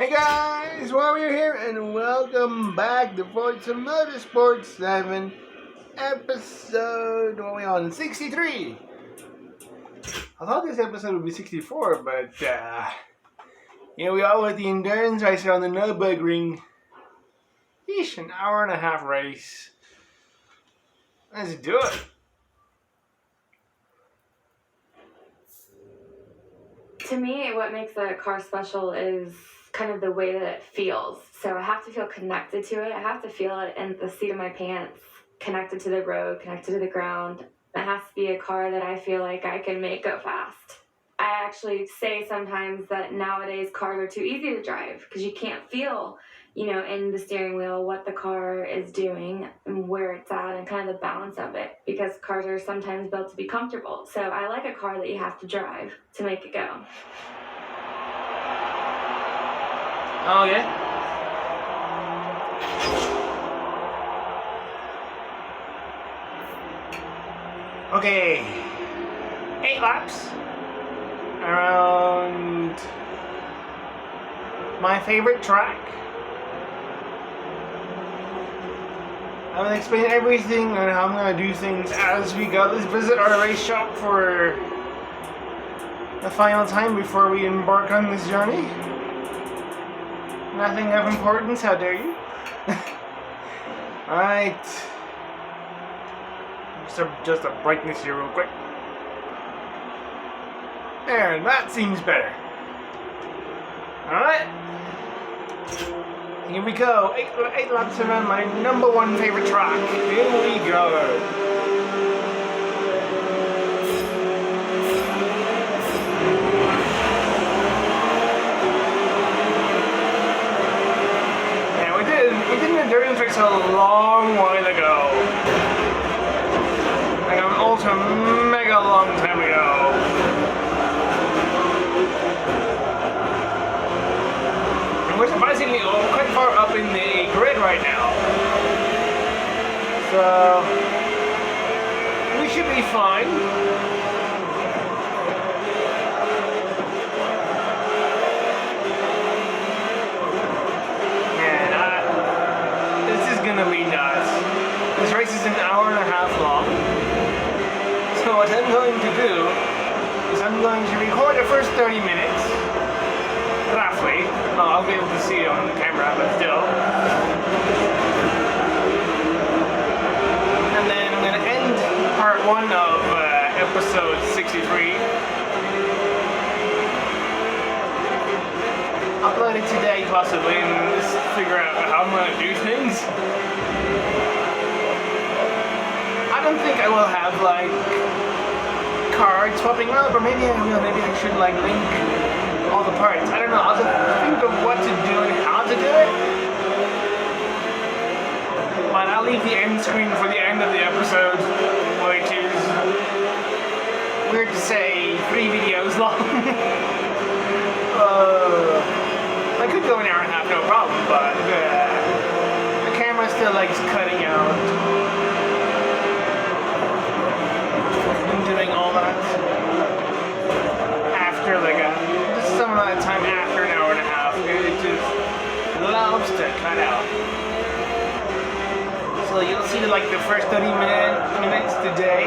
Hey guys, Warrior here, and welcome back to Forza Motorsport 7, episode, what are we on, 63. I thought this episode would be 64, but, here we are with the Endurance Racer on the Nürburgring. Yeesh, an hour and a half race. Let's do it. To me, what makes a car special is kind of the way that it feels. So I have to feel connected to it. I have to feel it in the seat of my pants, connected to the road, connected to the ground. It has to be a car that I feel like I can make go fast. I actually say sometimes that nowadays cars are too easy to drive because you can't feel, in the steering wheel what the car is doing and where it's at and kind of the balance of it, because cars are sometimes built to be comfortable. So I like a car that you have to drive to make it go. Oh yeah? Okay, 8 laps around my favorite track. I'm going to explain everything and how I'm going to do things as we go. Let's visit our race shop for the final time before we embark on this journey. Nothing of importance, how dare you? Alright. Just a brightness here real quick. There, that seems better. Alright. Here we go. 8 laps around my number one favorite track. Here we go. Endurance race a long while ago. Like an ultra mega long time ago. And we're surprisingly quite far up in the grid right now. So we should be fine. Gonna be nuts. This race is an hour and a half long. So what I'm going to do is I'm going to record the first 30 minutes. Roughly. Oh, I'll be able to see it on the camera, but still. And then I'm going to end part 1 of episode 63. Upload it today, possibly, and just figure out how I'm going to do things. I don't think I will have, cards popping up, or maybe I will. Maybe I should, link all the parts. I don't know. I'll just think of what to do and how to do it. But I'll leave the end screen for the end of the episode, which is, weird to say, 3 videos long. I could go an hour and a half, no problem, but the camera still likes cutting out and doing all that after just some amount of time after an hour and a half. It just loves to cut out. So you'll see the first 30 minutes today,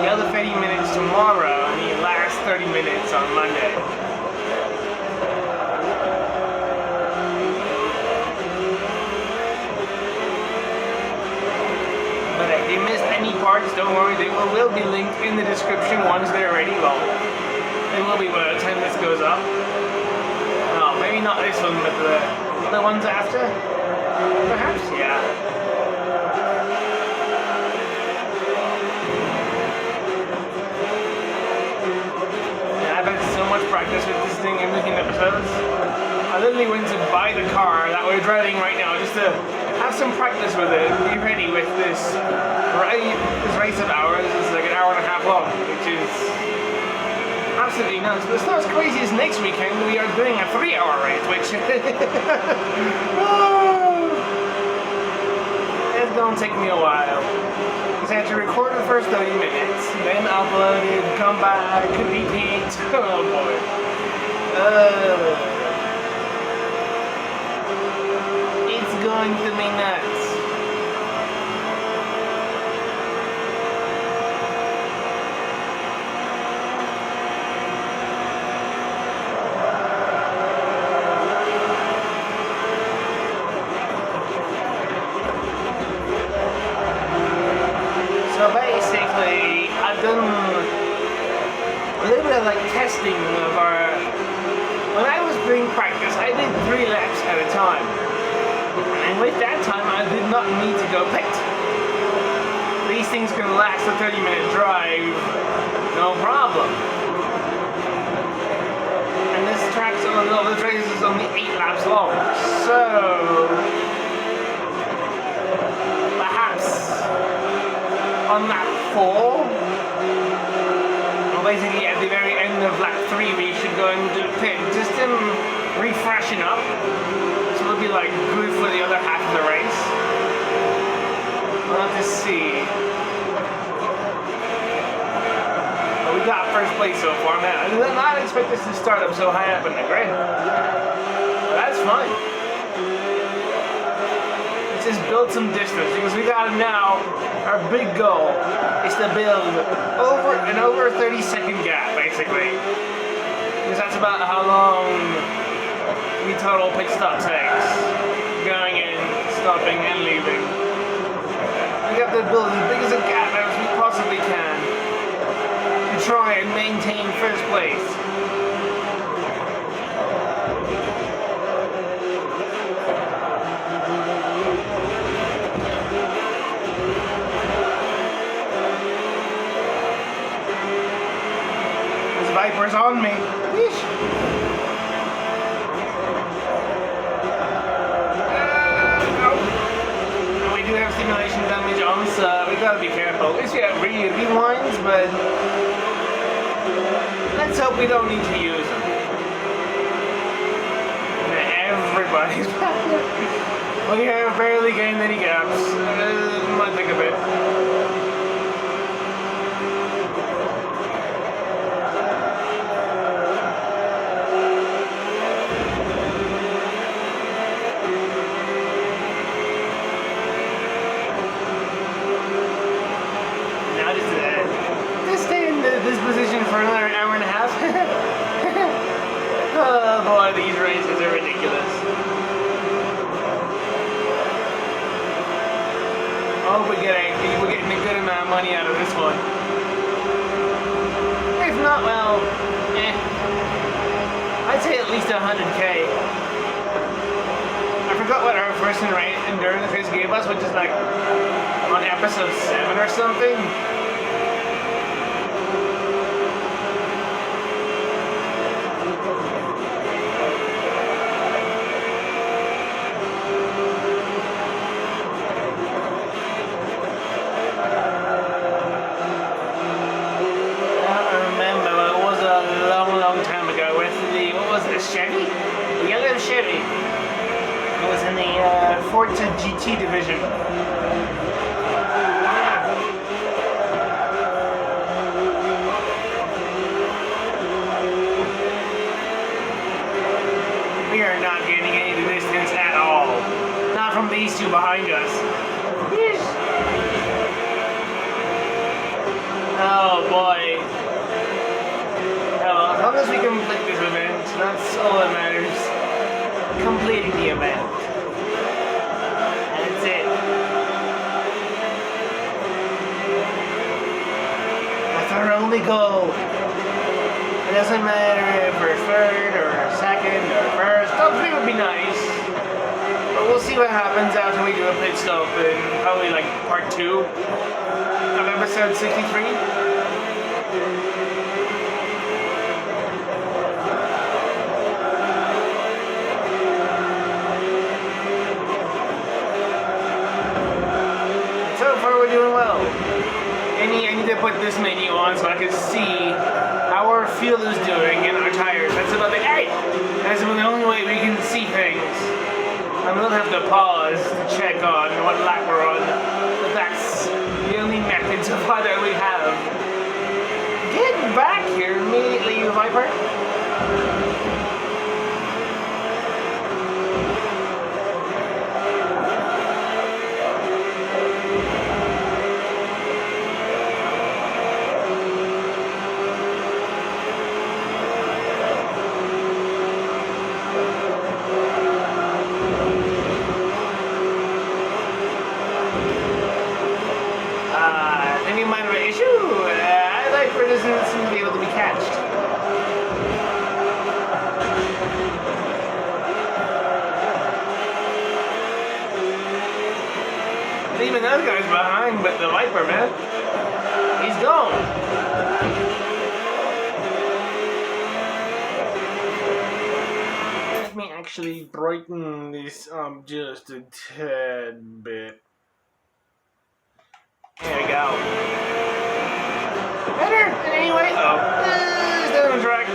the other 30 minutes tomorrow, and the last 30 minutes on Monday. If you missed any parts, don't worry, they will be linked in the description once they're ready. Well, they will be by the time this goes up. No, maybe not this one, but the ones after? Perhaps? Yeah. I've had so much practice with this thing in making episodes. I literally went to buy the car that we're driving right now just to have some practice with it, be ready with this race of ours. It's like an hour and a half long, which is absolutely nuts. But it's not as crazy as next weekend. We are doing a 3-hour race, which it's going to take me a while. Because I have to record the first 30 minutes, then upload it, come back, repeat. Oh boy. going to be nuts. So basically, I've done a little bit of like testing of our. When I was doing practice, I did 3 laps at a time, and with that time, I did not need to go pit. These things can last a 30-minute drive, no problem. And this track's this race is only 8 laps long, so perhaps on lap 4, or basically at the very end of lap 3, we should go into the pit just to refreshen up, so it'll be like good for the other half of the race. We'll have to see. But we got first place so far, man. I did not expect this to start up so high up in the grid, but that's fine. Just build some distance, because we got now, our big goal is to build over a 30-second gap, basically. Because that's about how long the total pit stop takes. Going in, stopping, and leaving. We have to build as big as a gap as we possibly can to try and maintain first place. Viper's on me. Yeesh. No. We do have stimulation damage on, so we gotta be careful. At least we have rewinds, but let's hope we don't need to use them. Everybody's back. We have barely gained any gaps. Might take a bit. Position for another hour and a half. Oh boy, these races are ridiculous. Oh, we're getting a good amount of money out of this one. If not, well, I'd say at least 100K. I forgot what our first endurance race gave us, which is like on episode 7 or something. Chevy? The yellow Chevy. It was in the Forza GT division. We are not gaining any distance at all. Not from these two behind us. Oh boy. Well, as long as we complete this event, that's all that matters. Completing the event. That's it. That's our only goal. It doesn't matter if we're third or second or first. Top 3 would be nice. But we'll see what happens after we do a pit stop in probably like part 2 of episode 63. Doing well. I need to put this menu on so I can see how our fuel is doing in our tires. That's about that's about the only way we can see things. I'm gonna have to pause to check on what lap we're on. But that's the only method so far that we have. Get back here immediately, you Viper. doesn't seem to be able to be catched. Even those guys behind, but the Viper, man, he's gone. Let me actually brighten this up just a tad bit. There we go. Better in any way. He's down the track.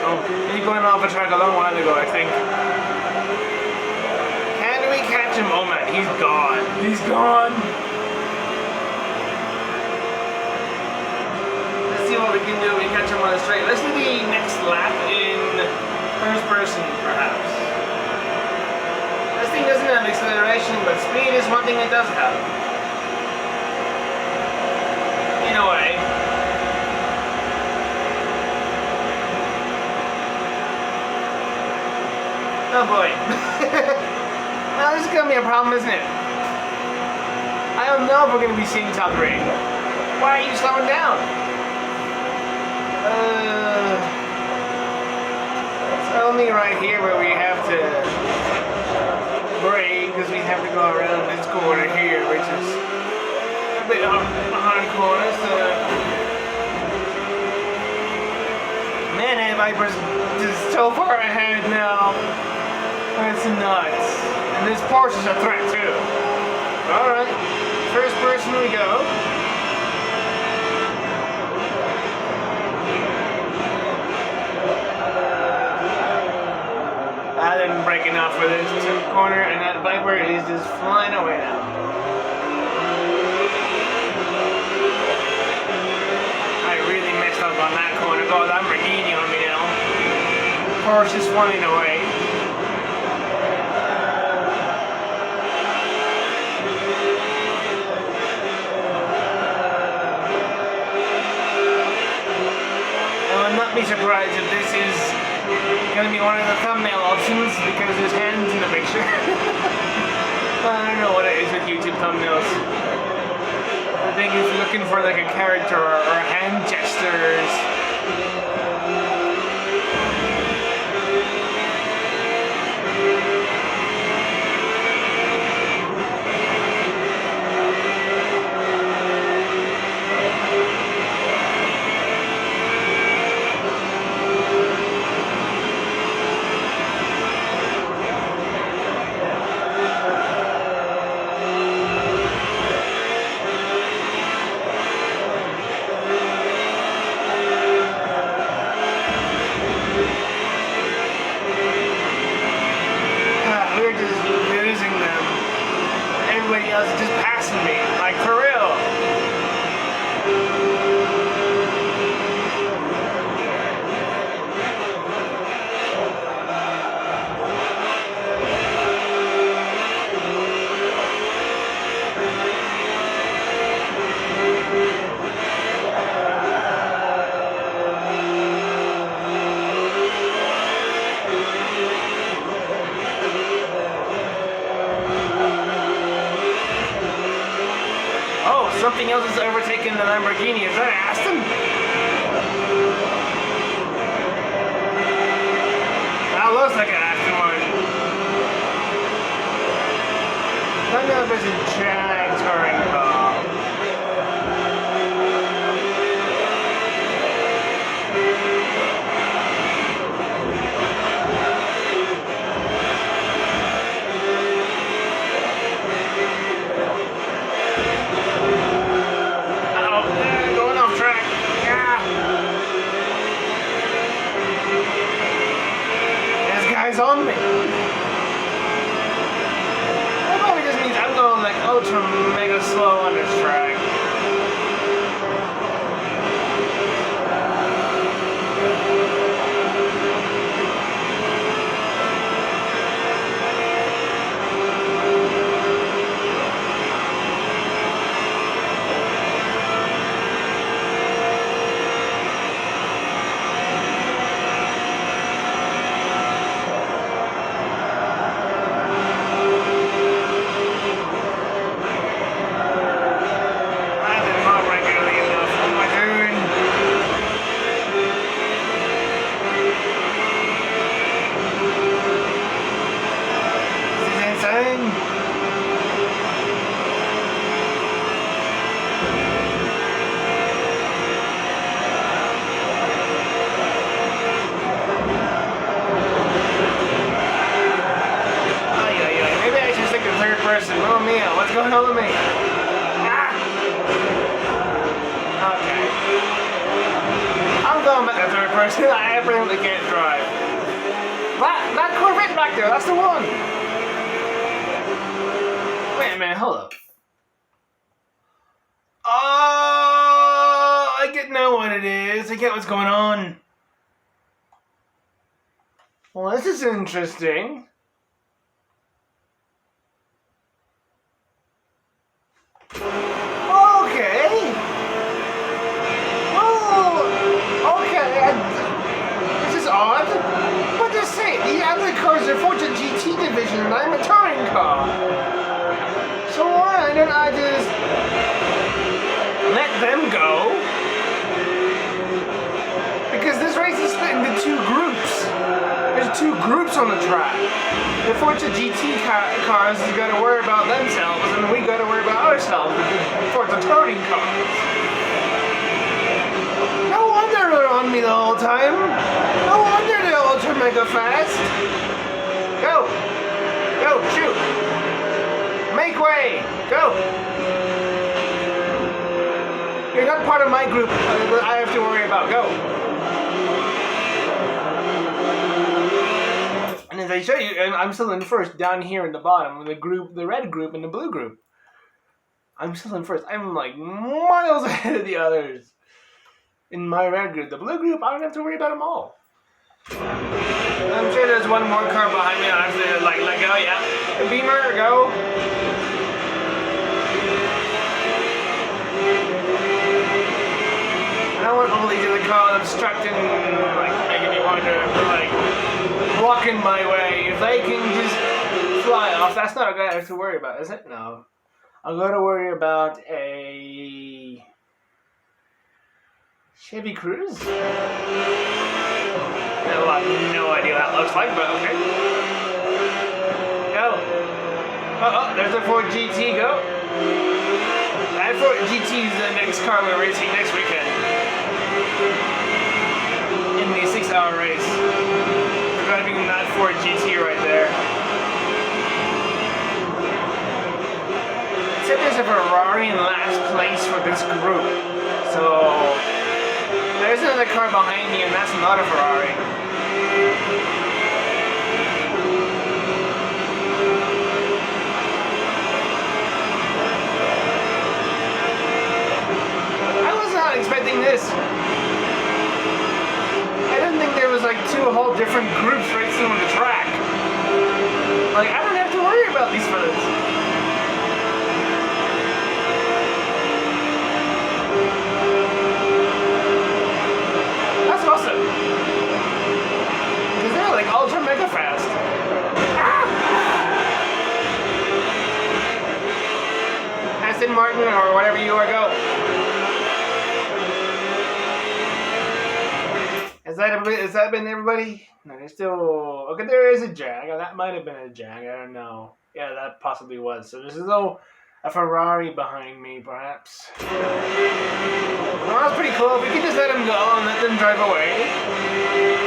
Oh, he's going off the track a long while ago, I think. Can we catch him? Oh man, he's gone. He's gone. Let's see what we can do. We catch him on the straight. Let's do the next lap in first person, perhaps. This thing doesn't have acceleration, but speed is one thing it does have. In a way. Oh boy. Now this is gonna be a problem, isn't it? I don't know if we're gonna be seeing top 3. Why are you slowing down? It's only right here where we have to brake, because we have to go around this corner here, which is a bit hard corner, so... Man, that Viper's just so far ahead now. That's nuts. And this Porsche's a threat too. Alright, first person we go. I didn't break enough for this corner, and that Viper is just flying away now. I really messed up on that corner. Oh, Lamborghini on me now. Porsche is flying away. Be surprised if this is going to be one of the thumbnail options because there's hands in the picture. I don't know what it is with YouTube thumbnails. I think it's looking for like a character or hand gestures. Just passing me, like for real. Something else is overtaking the Lamborghini. Is that Aston? That looks like an Aston Martin. I don't know if it's a Jag touring car. On me. That probably just means I'm going like ultra mega slow on this track. killing me. Ah! Okay. I'm going back to third person. I apparently can't drive. That Corvette back there, that's the one. Wait a minute, hold up. Oh, I get know what it is. I get what's going on. Well, this is interesting. Okay. Oh, okay. This is odd. But just say, the other cars are Forza GT division and I'm a touring car. So why don't I just let them go? Because this race is split into two groups. There's two groups on the track. The Forza GT cars have got to worry about themselves, and we got to worry about ourselves with the Forza touring cars. No wonder they're on me the whole time. No wonder they're ultra mega fast. Go! Go, shoot! Make way! Go! You're not part of my group that I have to worry about. Go! And as I show you, I'm still in first down here in the bottom, the group, the red group and the blue group. I'm still in first. I'm like miles ahead of the others in my red group. The blue group, I don't have to worry about them all. I'm sure there's one more car behind me. I have to like let go. Yeah, the Beamer, go. I don't want all these other cars obstructing, like making me want to like blocking my way. If they can just fly off, that's not a guy I have to worry about, is it? No. I'm going to worry about a Chevy Cruze. No, I have no idea what that looks like, but okay. Go. Oh, there's a Ford GT. Go. That Ford GT is the next car we're racing next weekend. In the 6-hour race. We're driving that Ford GT right there. It said there's a Ferrari in last place for this group. So there's another car behind me and that's not a Ferrari. I was not expecting this. I didn't think there was like two whole different groups racing on the track. Like, I don't have to worry about these fellas. That's awesome. Because they're like ultra mega fast. Ah! Aston Martin or whatever you are, go. Has that been everybody? No, there's still... Okay, there is a Jag. That might have been a Jag. I don't know. Yeah, that possibly was. So there's a Ferrari behind me, perhaps. Well, that's pretty cool. We can just let them go and let them drive away.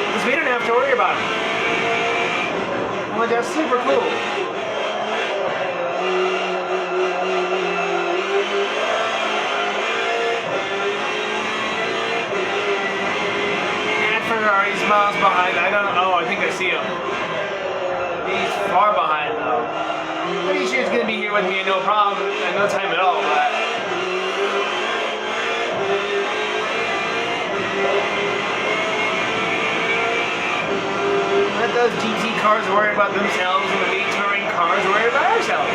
Because we don't have to worry about them. Well, that's super cool. Ferrari's miles behind. I don't know. I think I see him. He's far behind though. Pretty sure he's gonna be here with me in no problem, in no time at all. But let those GT cars worry about themselves, and the touring cars worry about ourselves.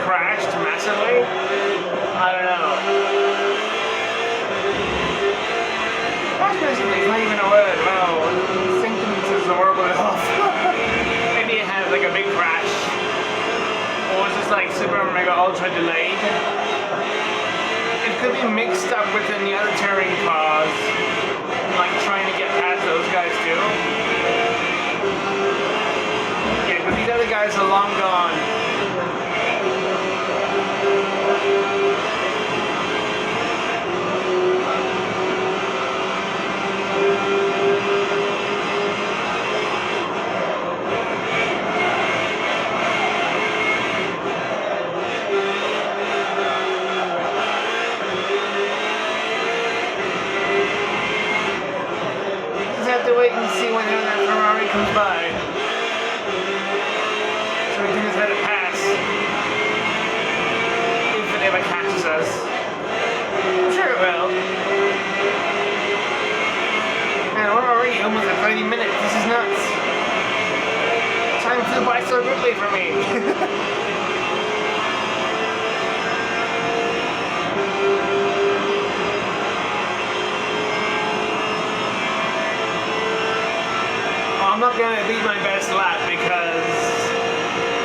crashed massively. I don't know. Basically, it's not even a word. Wow, symptoms is horribly off. Maybe it had like a big crash, or it's just like super mega ultra delayed. It could be mixed up with any other touring cars, like trying to get past those guys too. Yeah, but these other guys are long gone. Wait and see when that Ferrari comes by, so we can just let it pass if it ever catches us. I'm sure it will. Man, we're already almost at 30 minutes. This is nuts. Time flew by so quickly for me. I'm not going to beat my best lap because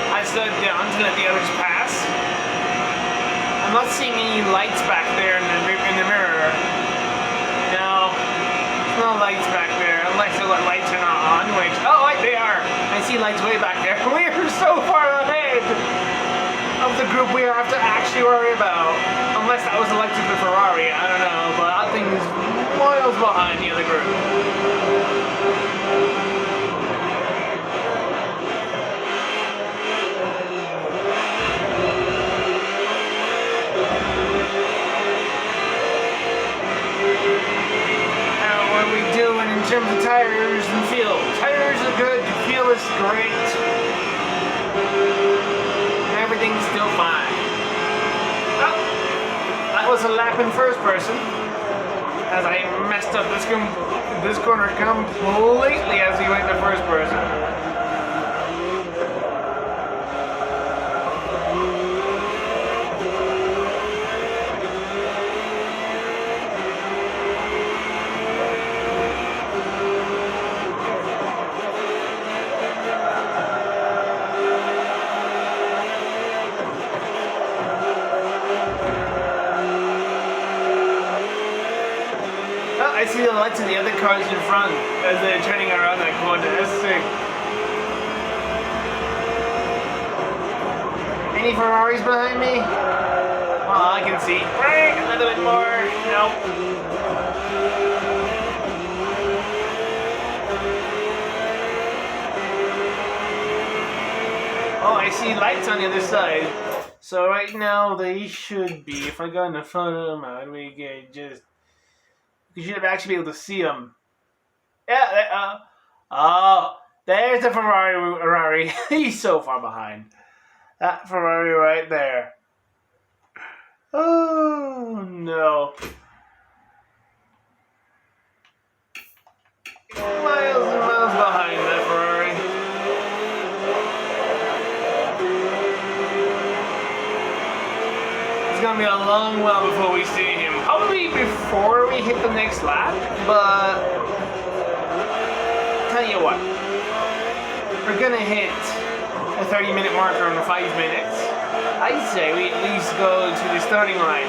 I slowed down to let the others pass. I'm not seeing any lights back there in the mirror. No, there's no lights back there unless the lights are not on. Which, oh, wait, they are. I see lights way back there. We are so far ahead of the group we have to actually worry about. Unless that was elected the Ferrari, I don't know. But that thing is miles behind the other group. In terms of tires and feel. Tires are good, feel is great. Everything's still fine. Oh, that was a lap in first person. As I messed up this corner completely as he went to first person. I see the lights of the other cars in front as they're turning around that corner. That's sick. Any Ferraris behind me? Oh, I can see. Right, a little bit more. Nope. Oh, I see lights on the other side. So right now they should be. If I go in the photo mode, we get just. You should actually be able to see them. Yeah, oh, there's the Ferrari. He's so far behind. That Ferrari right there. Oh, no. Miles and miles behind that Ferrari. It's going to be a long while before we see him. Probably before we hit the next lap, but tell you what, we're gonna hit a 30-minute marker in 5 minutes. I'd say we at least go to the starting line.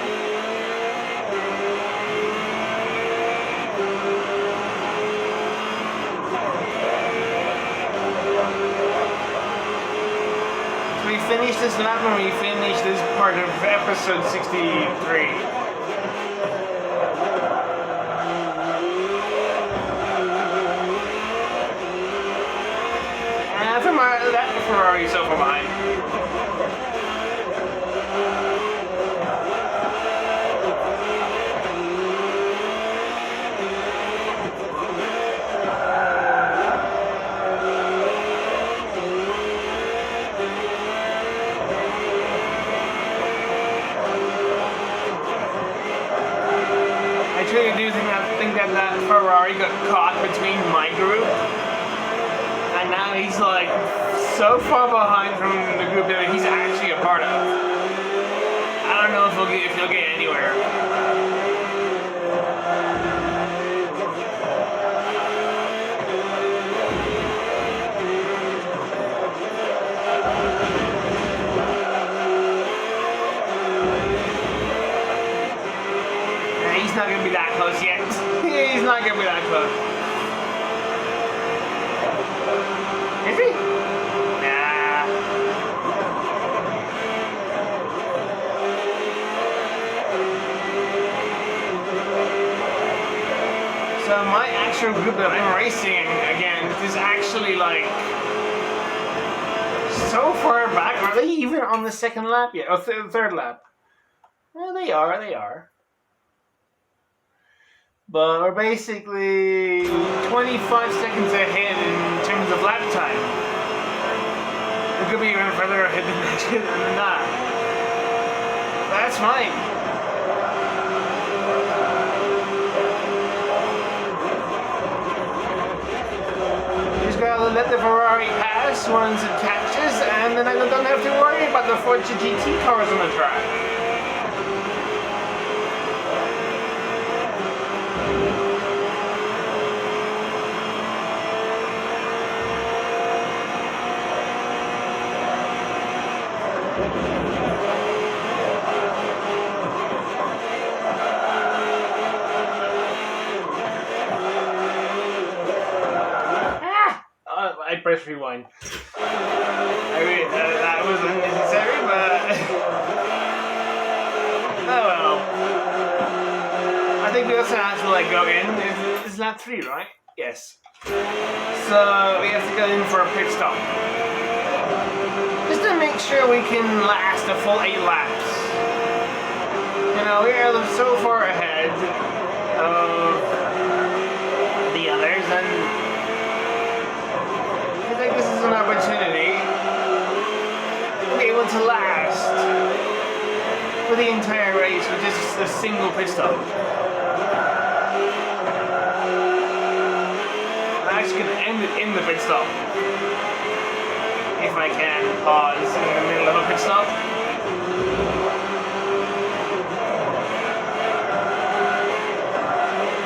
So we finish this lap and we finish this part of episode 63. That Ferrari so far behind. I truly do think that Ferrari got caught between my group. And now he's like so far behind from the group that he's actually a part of. don't know if he'll get anywhere. He's not gonna be that close yet. He's not gonna be that close. Is he? Nah. So my actual group that I'm racing against is actually like so far back. Are they even on the second lap yet? Or third lap? Well, they are. But we're basically 25 seconds ahead in terms of lap time. It could be even further ahead than that. That's fine. Just gotta let the Ferrari pass once it catches, and then I don't have to worry about the Forza GT cars on the track. I pressed rewind. That was unnecessary, but oh well. I think we also have to like go in. It's lap 3, right? Yes. So we have to go in for a pit stop, just to make sure we can last a full 8 laps. You know, we are so far ahead of the others, and I think this is an opportunity to be able to last for the entire race with just a single pit stop. I'm actually going to end it in the pit stop, if I can pause in the middle of a pit stop.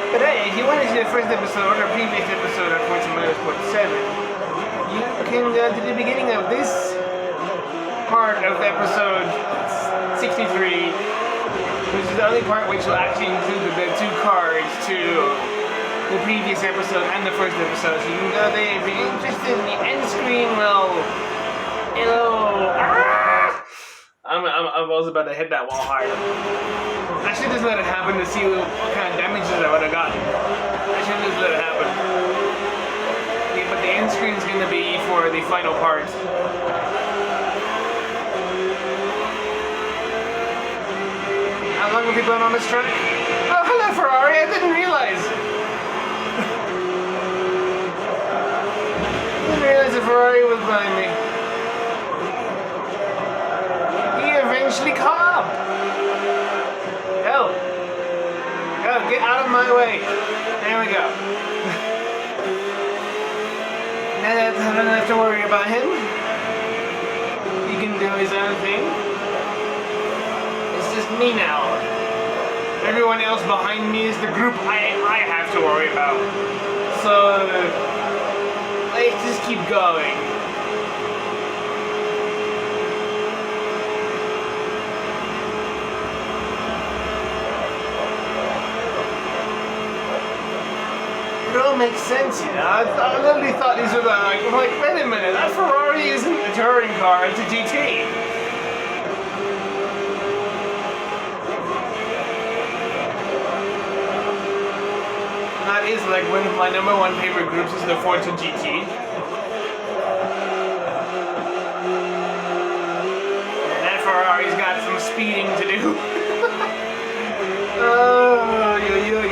But hey, if you want to see the first episode or the previous episode of Forza Motorsport 7, you can go to the beginning of this part of episode 63, which is the only part which will actually include the 2 cards to the previous episode and the first episode. So you can go there if you're interested. The end screen will... I was about to hit that wall hard. I should just let it happen to see what kind of damages I would have gotten. I should just let it happen. Yeah, but the end screen is going to be for the final part. How long have we been on this track? Oh, hello Ferrari, I didn't realize. I didn't realize the Ferrari was behind me. He eventually caught up. Go, get out of my way. There we go. Now I don't have to worry about him. He can do his own thing. It's just me now. Everyone else behind me is the group I have to worry about. So let's just keep going. It all makes sense, you know. I literally thought these were I'm like, wait a minute, that Ferrari isn't a touring car, it's a GT. That is like one of my #1 favorite groups is the Forza GT. And that Ferrari's got some speeding to do. Oh, yo.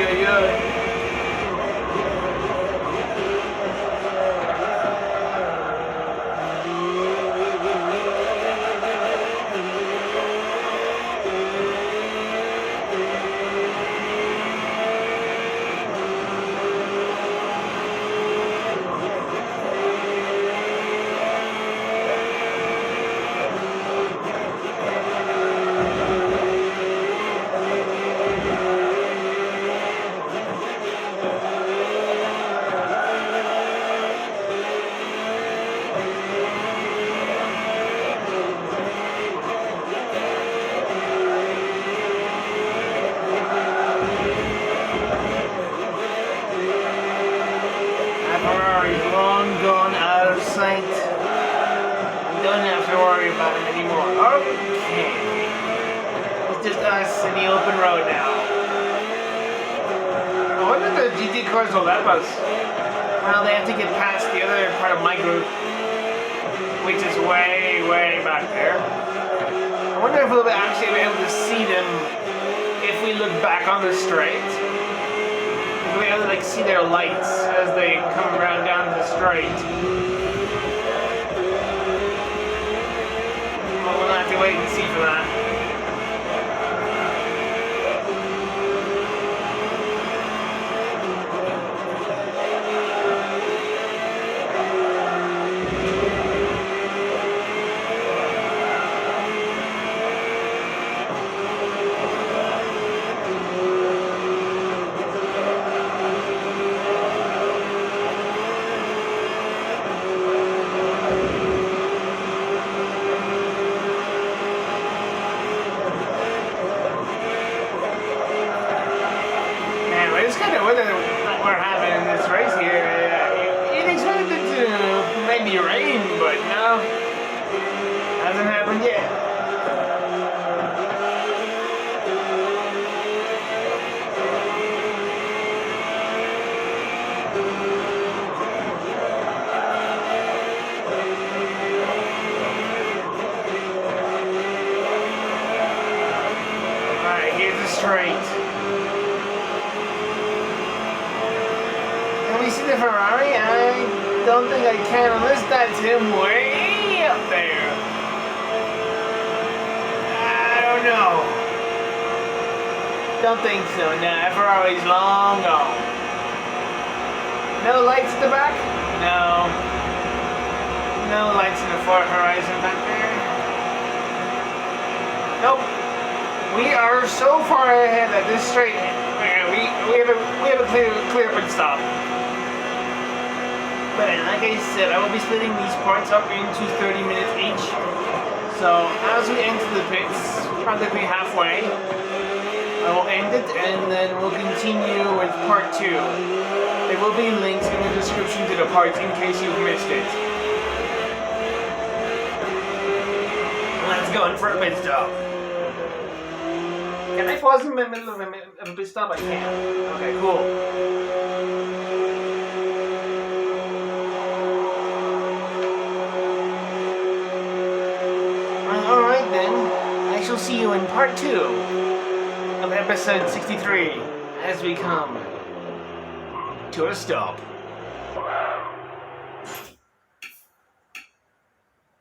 don't have to worry about him anymore. Okay. It's just us in the open road now. I wonder if the GT cars will let us. Well, they have to get past the other part of my group, which is way, way back there. I wonder if we'll actually be able to see them if we look back on the straight. If we'll be able to like see their lights as they come around down the straight. Well, we'll have to wait and see for that. We're having in this race here. You'd expect it to maybe rain, but no, hasn't happened yet. Alright, here's the straight. Can we see the Ferrari? I don't think I can unless that's him way up there. I don't know. Don't think so. Nah, Ferrari's long gone. No lights at the back? No. No lights in the Ford Horizon back there. Nope. We are so far ahead at this straight. We have a clear pit stop. But like I said, I will be splitting these parts up into 30 minutes each. So as we enter the pits, practically halfway, I will end it and then we'll continue with part 2. There will be links in the description to the parts in case you've missed it. Let's go in for a pit stop. Can I pause in the middle of a pit stop? I can. Okay, cool. Alright then, I shall see you in part 2 of episode 63 as we come to a stop.